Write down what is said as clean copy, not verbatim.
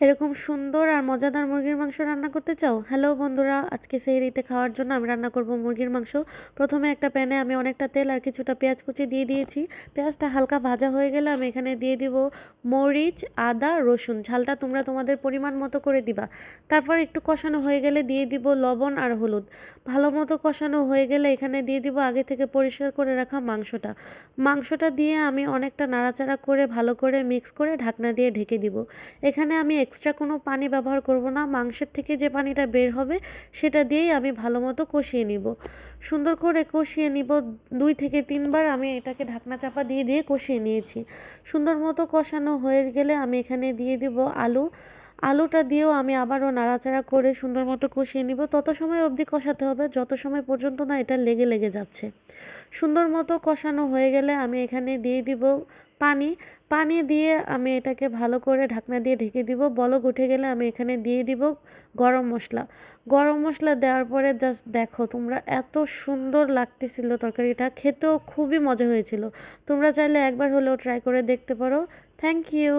এরকম সুন্দর আর মজাদার মুরগির মাংস রান্না করতে চাও? হ্যালো বন্ধুরা, আজকে সেহরিতে খাওয়ার জন্য আমি রান্না করব মুরগির মাংস। প্রথমে একটা প্যানে আমি অনেকটা তেল আর কিছুটা পেঁয়াজ কুচি দিয়ে দিয়েছি। পেঁয়াজটা হালকা ভাজা হয়ে গেলে আমি এখানে দিয়ে দিব মরিচ, আদা, রসুন। ঝালটা তোমরা তোমাদের পরিমাণ মতো করে দিবা। তারপর একটু কষানো হয়ে গেলে দিয়ে দিব লবণ আর হলুদ। ভালো মতো কষানো হয়ে গেলে এখানে দিয়ে দিব আগে থেকে পরিষ্কার করে রাখা মাংসটা দিয়ে আমি অনেকটা নাড়াচাড়া করে ভালো করে মিক্স করে ঢাকনা দিয়ে ঢেকে দিব। এখানে আমি এক্সট্রা কোনো পানি ব্যবহার করব না, মাংসের থেকে যে পানিটা বের হবে সেটা দিয়েই আমি ভালো মতো কষিয়ে নিব। সুন্দর করে কষিয়ে নিব, 2 থেকে 3 বার আমি এটাকে ঢাকনা চাপা দিয়ে দিয়ে কষিয়ে নিয়েছি। সুন্দর মতো কষানো হয়ে গেলে আমি এখানে দিয়ে দিব আলুটা দিয়েও আমি আবারও নাড়াচাড়া করে সুন্দর মতো কষিয়ে নিব। তত সময় অবধি কষাতে হবে যত সময় পর্যন্ত না এটা লেগে লেগে যাচ্ছে। সুন্দর মতো কষানো হয়ে গেলে আমি এখানে দিয়ে দিব পানি। পানি দিয়ে আমি এটাকে ভালো করে ঢাকনা দিয়ে ঢেকে দিব। বলক উঠে গেলে আমি এখানে দিয়ে দিব গরম মশলা। গরম মশলা দেওয়ার পরে জাস্ট দেখো তোমরা, এত সুন্দর লাগতেছিল তরকারিটা, খেতেও খুবই মজা হয়েছিল। তোমরা চাইলে একবার হলেও ট্রাই করে দেখতে পারো। Thank you.